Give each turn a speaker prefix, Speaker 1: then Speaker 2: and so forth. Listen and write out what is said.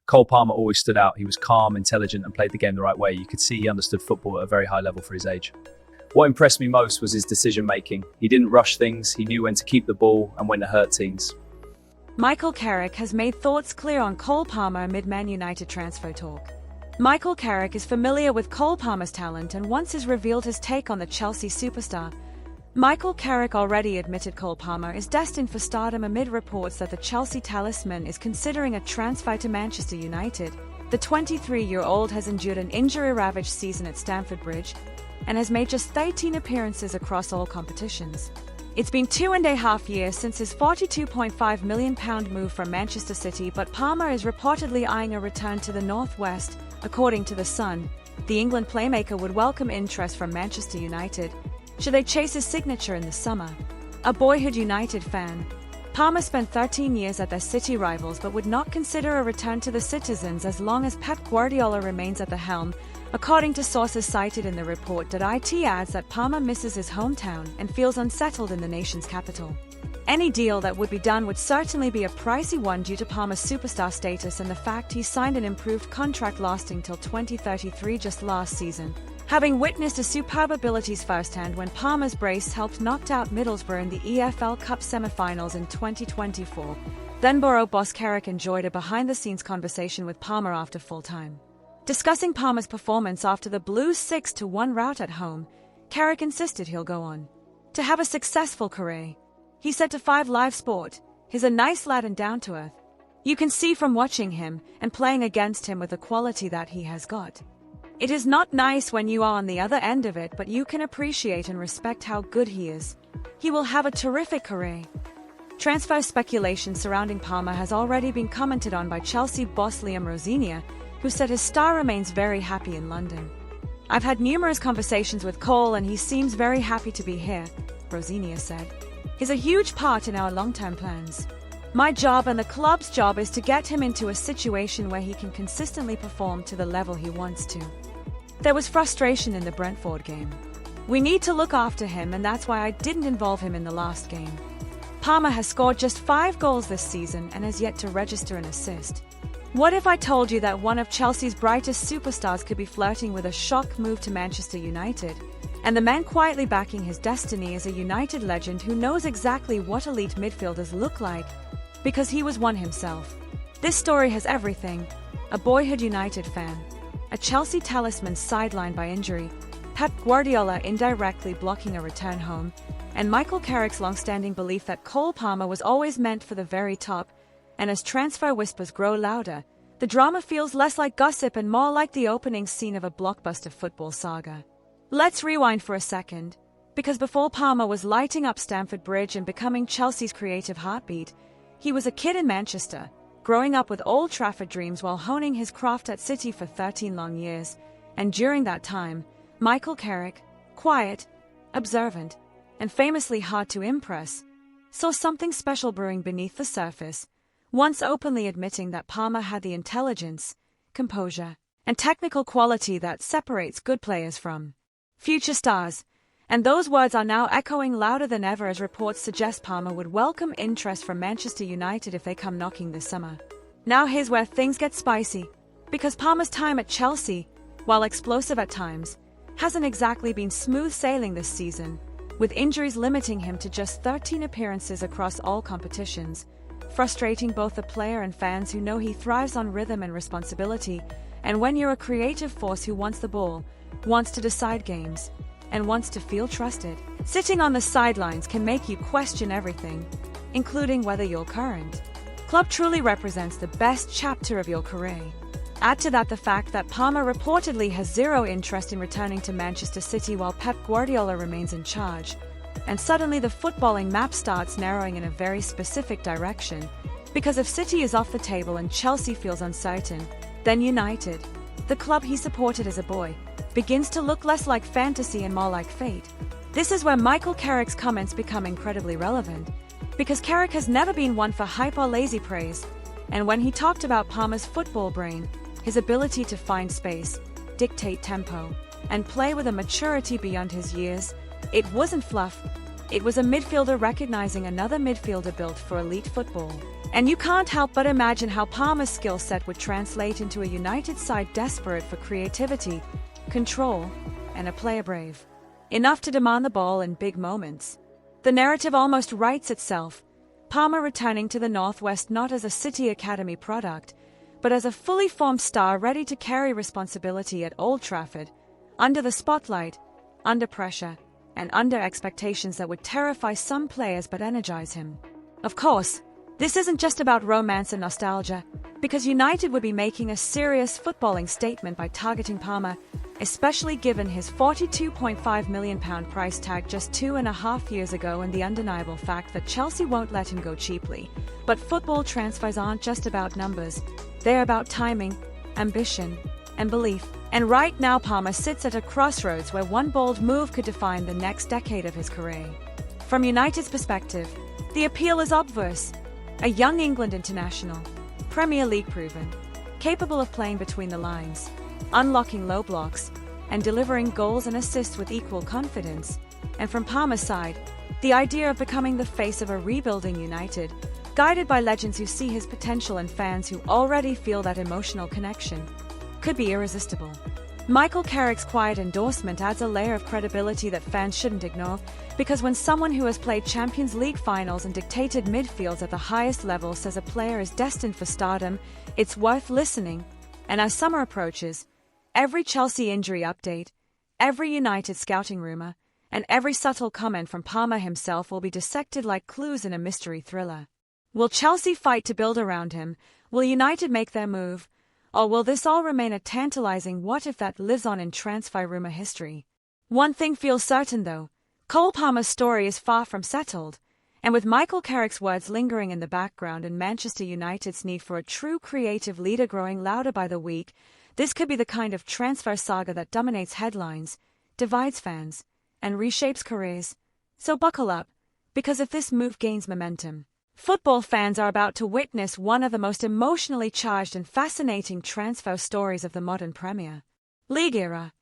Speaker 1: Cole Palmer always stood out. He was calm, intelligent, and played the game the right way. You could see he understood football at a very high level for his age. What impressed me most was his decision-making. He didn't rush things, he knew when to keep the ball and when to hurt teams.
Speaker 2: Michael Carrick has made thoughts clear on Cole Palmer amid Man United transfer talk. Michael Carrick is familiar with Cole Palmer's talent and once has revealed his take on the Chelsea superstar. Michael Carrick already admitted Cole Palmer is destined for stardom amid reports that the Chelsea talisman is considering a transfer to Manchester United. The 23-year-old has endured an injury-ravaged season at Stamford Bridge and has made just 13 appearances across all competitions. It's been 2.5 years since his £42.5 million move from Manchester City, but Palmer is reportedly eyeing a return to the northwest. According to The Sun, the England playmaker would welcome interest from Manchester United should they chase his signature in the summer. A boyhood United fan, Palmer spent 13 years at their City rivals but would not consider a return to the Citizens as long as Pep Guardiola remains at the helm. According to sources cited in the report, it adds that Palmer misses his hometown and feels unsettled in the nation's capital. Any deal that would be done would certainly be a pricey one due to Palmer's superstar status and the fact he signed an improved contract lasting till 2033 just last season. Having witnessed his superb abilities firsthand when Palmer's brace helped knock out Middlesbrough in the EFL Cup semi-finals in 2024, then Borough boss Carrick enjoyed a behind-the-scenes conversation with Palmer after full-time. Discussing Palmer's performance after the Blues' 6-1 rout at home, Carrick insisted he'll go on to have a successful career. He said to 5 Live Sport, "He's a nice lad and down-to-earth. You can see from watching him and playing against him with the quality that he has got. It is not nice when you are on the other end of it, but you can appreciate and respect how good he is. He will have a terrific career." Transfer speculation surrounding Palmer has already been commented on by Chelsea boss Liam Rosinia, who said his star remains very happy in London. "I've had numerous conversations with Cole and he seems very happy to be here," Rosinia said. "He's a huge part in our long-term plans. My job and the club's job is to get him into a situation where he can consistently perform to the level he wants to." There was frustration in the Brentford game. "We need to look after him and that's why I didn't involve him in the last game." Palmer has scored just 5 goals this season and has yet to register an assist. What if I told you that one of Chelsea's brightest superstars could be flirting with a shock move to Manchester United? And the man quietly backing his destiny is a United legend who knows exactly what elite midfielders look like, because he was one himself. This story has everything: a boyhood United fan, a Chelsea talisman sidelined by injury, Pep Guardiola indirectly blocking a return home, and Michael Carrick's long-standing belief that Cole Palmer was always meant for the very top. And as transfer whispers grow louder, the drama feels less like gossip and more like the opening scene of a blockbuster football saga. Let's rewind for a second, because before Palmer was lighting up Stamford Bridge and becoming Chelsea's creative heartbeat, he was a kid in Manchester, growing up with Old Trafford dreams while honing his craft at City for 13 long years. And during that time, Michael Carrick, quiet, observant, and famously hard to impress, saw something special brewing beneath the surface, once openly admitting that Palmer had the intelligence, composure, and technical quality that separates good players from future stars. And those words are now echoing louder than ever as reports suggest Palmer would welcome interest from Manchester United if they come knocking this summer. Now here's where things get spicy, because Palmer's time at Chelsea, while explosive at times, hasn't exactly been smooth sailing this season, with injuries limiting him to just 13 appearances across all competitions, frustrating both the player and fans who know he thrives on rhythm and responsibility. And when you're a creative force who wants the ball, wants to decide games, and wants to feel trusted, sitting on the sidelines can make you question everything, including whether your current club truly represents the best chapter of your career. Add to that the fact that Palmer reportedly has zero interest in returning to Manchester City while Pep Guardiola remains in charge, and suddenly the footballing map starts narrowing in a very specific direction, because if City is off the table and Chelsea feels uncertain, then United, the club he supported as a boy, begins to look less like fantasy and more like fate. This is where Michael Carrick's comments become incredibly relevant, because Carrick has never been one for hype or lazy praise, and when he talked about Palmer's football brain, his ability to find space, dictate tempo, and play with a maturity beyond his years, it wasn't fluff. It was a midfielder recognizing another midfielder built for elite football. And you can't help but imagine how Palmer's skill set would translate into a United side desperate for creativity, control, and a player brave enough to demand the ball in big moments. The narrative almost writes itself, Palmer returning to the Northwest not as a City Academy product, but as a fully formed star ready to carry responsibility at Old Trafford, under the spotlight, under pressure, and under expectations that would terrify some players but energize him. Of course, this isn't just about romance and nostalgia, because United would be making a serious footballing statement by targeting Palmer, especially given his £42.5 million price tag just 2.5 years ago and the undeniable fact that Chelsea won't let him go cheaply. But football transfers aren't just about numbers, they're about timing, ambition, and belief. And right now Palmer sits at a crossroads where one bold move could define the next decade of his career. From United's perspective, the appeal is obvious. A young England international, Premier League proven, capable of playing between the lines, unlocking low blocks, and delivering goals and assists with equal confidence. And from Palmer's side, the idea of becoming the face of a rebuilding United, guided by legends who see his potential and fans who already feel that emotional connection, could be irresistible. Michael Carrick's quiet endorsement adds a layer of credibility that fans shouldn't ignore, because when someone who has played Champions League finals and dictated midfields at the highest level says a player is destined for stardom, it's worth listening. And as summer approaches, every Chelsea injury update, every United scouting rumour, and every subtle comment from Palmer himself will be dissected like clues in a mystery thriller. Will Chelsea fight to build around him? Will United make their move? Or will this all remain a tantalizing what-if that lives on in transfer rumour history? One thing feels certain though, Cole Palmer's story is far from settled, and with Michael Carrick's words lingering in the background and Manchester United's need for a true creative leader growing louder by the week, this could be the kind of transfer saga that dominates headlines, divides fans, and reshapes careers. So buckle up, because if this move gains momentum, football fans are about to witness one of the most emotionally charged and fascinating transfer stories of the modern Premier League era.